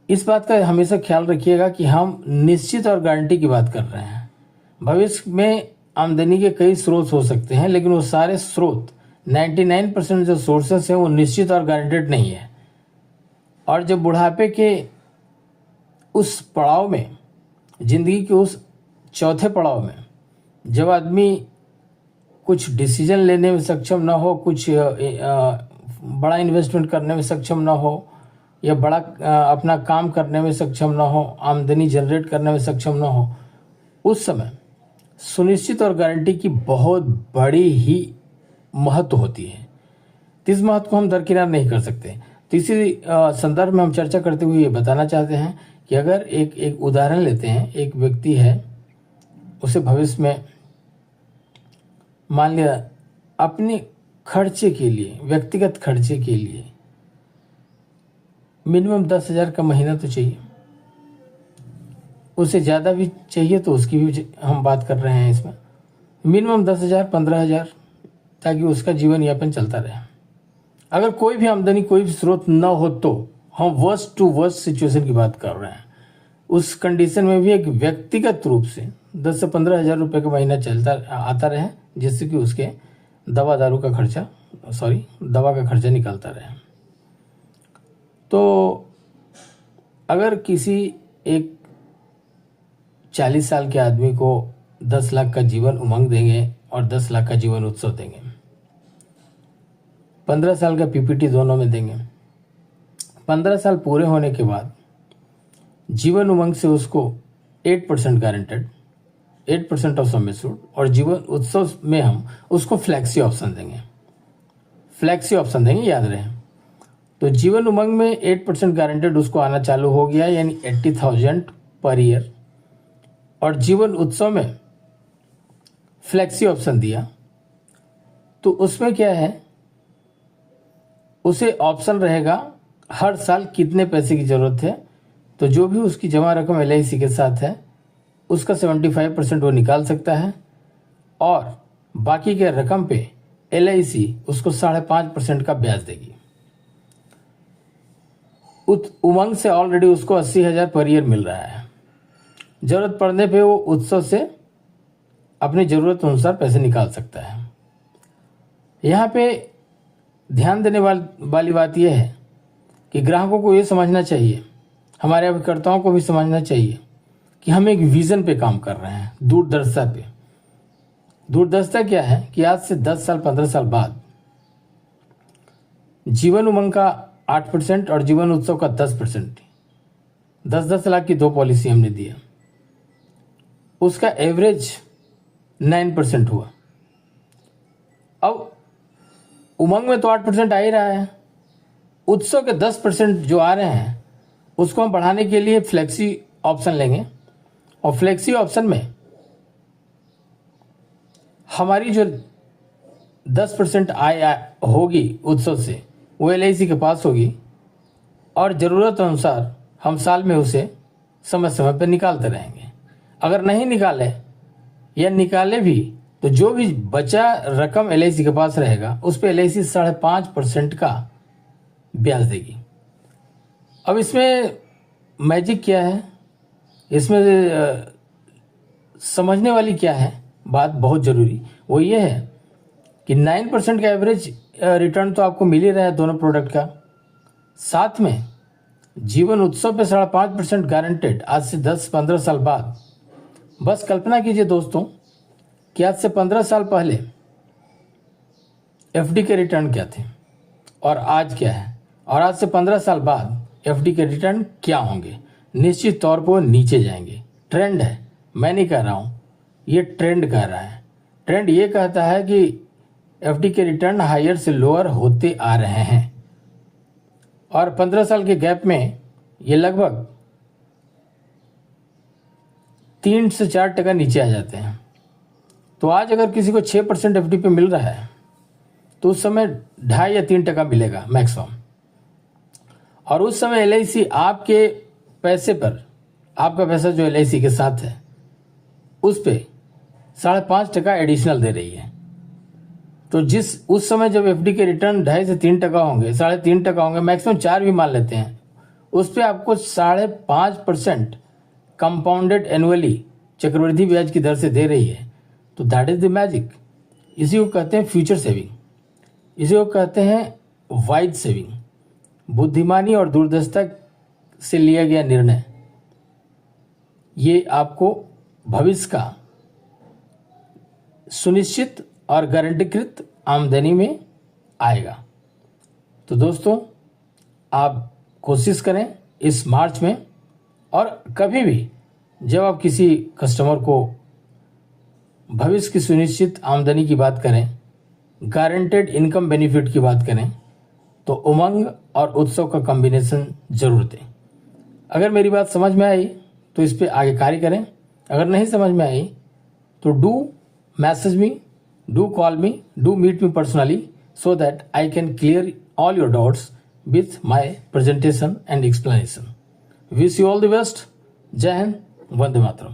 इस बात का हमेशा ख्याल रखिएगा कि हम निश्चित और गारंटी की बात कर रहे हैं। भविष्य में आमदनी के कई स्रोत हो सकते हैं, लेकिन वो सारे स्रोत 99% जो सोर्सेस हैं वो निश्चित और गारंटेड नहीं है। और जब बुढ़ापे के उस पड़ाव में, जिंदगी के उस चौथे पड़ाव में, जब आदमी कुछ डिसीजन लेने में सक्षम ना हो, कुछ बड़ा इन्वेस्टमेंट करने में सक्षम ना हो, या बड़ा अपना काम करने में सक्षम ना हो, आमदनी जनरेट करने में सक्षम ना हो, उस समय सुनिश्चित और गारंटी की बहुत बड़ी ही महत्व होती है। तो इस महत्व को हम दरकिनार नहीं कर सकते। तो इसी संदर्भ में हम चर्चा करते हुए ये बताना चाहते हैं कि अगर एक उदाहरण लेते हैं, एक व्यक्ति है, उसे भविष्य में मान लिया अपने खर्चे के लिए, व्यक्तिगत खर्चे के लिए मिनिमम 10,000 का महीना तो चाहिए, उससे ज़्यादा भी चाहिए तो उसकी भी हम बात कर रहे हैं इसमें। मिनिमम 10,000 15,000, ताकि उसका जीवन यापन चलता रहे। अगर कोई भी आमदनी, कोई भी स्रोत न हो तो हम वर्स्ट टू वर्स्ट सिचुएशन की बात कर रहे हैं। उस कंडीशन में भी एक व्यक्तिगत रूप से 10 से 15,000 रुपये का महीना चलता आता रहे, जिससे कि उसके दवा का खर्चा निकलता रहे। तो अगर किसी एक 40 साल के आदमी को 10 लाख का जीवन उमंग देंगे और 10 लाख का जीवन उत्सव देंगे, 15 साल का पीपीटी दोनों में देंगे, 15 साल पूरे होने के बाद जीवन उमंग से उसको 8% गारंटेड, 8% ऑफ सम एश्योर्ड, और जीवन उत्सव में हम उसको फ्लैक्सी ऑप्शन देंगे, याद रहे। तो जीवन उमंग में 8% गारंटेड उसको आना चालू हो गया, यानी 80,000 पर ईयर, और जीवन उत्सव में फ्लैक्सी ऑप्शन दिया तो उसमें क्या है, उसे ऑप्शन रहेगा हर साल कितने पैसे की जरूरत है। तो जो भी उसकी जमा रकम LIC के साथ है उसका 75% वो निकाल सकता है, और बाकी के रकम पे LIC उसको 5.5% का ब्याज देगी। उमंग से ऑलरेडी उसको 80,000 पर ईयर मिल रहा है। जरूरत पड़ने पे वो उत्सव से अपनी जरूरत अनुसार पैसे निकाल सकता है। यहाँ पे ध्यान देने वाली बात यह है कि ग्राहकों को ये समझना चाहिए, हमारे अभिकर्ताओं को भी समझना चाहिए कि हम एक विजन पे काम कर रहे हैं, दूरदर्शिता पे। दूरदर्शिता क्या है कि आज से 10 साल 15 साल बाद जीवन उमंग का 8% और जीवन उत्सव का 10%, 10-10 लाख की 2 पॉलिसी हमने दिया, उसका एवरेज 9% हुआ। अब उमंग में तो 8% आ ही रहा है, उत्सव के 10% जो आ रहे हैं उसको हम बढ़ाने के लिए फ्लेक्सी ऑप्शन लेंगे, और फ्लेक्सी ऑप्शन में हमारी जो 10% आय होगी उत्सव से वो LIC के पास होगी, और ज़रूरत अनुसार हम साल में उसे समय समय पर निकालते रहेंगे। अगर नहीं निकाले या निकाले भी तो जो भी बचा रकम LIC के पास रहेगा उस पर LIC 5.5% का ब्याज देगी। अब इसमें मैजिक क्या है, इसमें समझने वाली क्या है बात बहुत ज़रूरी, वो ये है कि 9% का एवरेज रिटर्न तो आपको मिल ही रहा है दोनों प्रोडक्ट का, साथ में जीवन उत्सव पे 5.5% गारंटेड आज से 10-15 साल बाद। बस कल्पना कीजिए दोस्तों कि आज से 15 साल पहले FD के रिटर्न क्या थे और आज क्या है, और आज से 15 साल बाद FD के रिटर्न क्या होंगे। निश्चित तौर पर नीचे जाएंगे। ट्रेंड है, मैं नहीं कह रहा हूँ, ये ट्रेंड कह रहा है। ट्रेंड ये कहता है कि FD के रिटर्न हायर से लोअर होते आ रहे हैं, और 15 साल के गैप में ये लगभग 3 से 4% नीचे आ जाते हैं। तो आज अगर किसी को 6% FD पे मिल रहा है तो उस समय 2.5 या 3% मिलेगा मैक्सिमम, और उस समय LIC आपके पैसे पर, आपका पैसा जो LIC के साथ है उस पे 5.5% एडिशनल दे रही है। तो उस समय जब FD के रिटर्न 2.5 से 3% होंगे, 3.5% होंगे, मैक्सिमम 4 भी मान लेते हैं, उस पर आपको 5.5% कंपाउंडेड एनुअली चक्रवृद्धि ब्याज की दर से दे रही है, तो दैट इज द मैजिक। इसी को कहते हैं फ्यूचर सेविंग, इसी को कहते हैं वाइज सेविंग, बुद्धिमानी और दूरदर्शिता से लिया गया निर्णय। ये आपको भविष्य का सुनिश्चित और गारंटीकृत आमदनी में आएगा। तो दोस्तों, आप कोशिश करें इस मार्च में, और कभी भी जब आप किसी कस्टमर को भविष्य की सुनिश्चित आमदनी की बात करें, गारंटेड इनकम बेनिफिट की बात करें, तो उमंग और उत्सव का कॉम्बिनेशन जरूर दें। अगर मेरी बात समझ में आई तो इस पर आगे कार्य करें, अगर नहीं समझ में आई तो do message me, do call me, do meet me personally, so that I can clear all your doubts with my presentation and explanation. Wish you all the best. Jai Hind, Vande Mataram.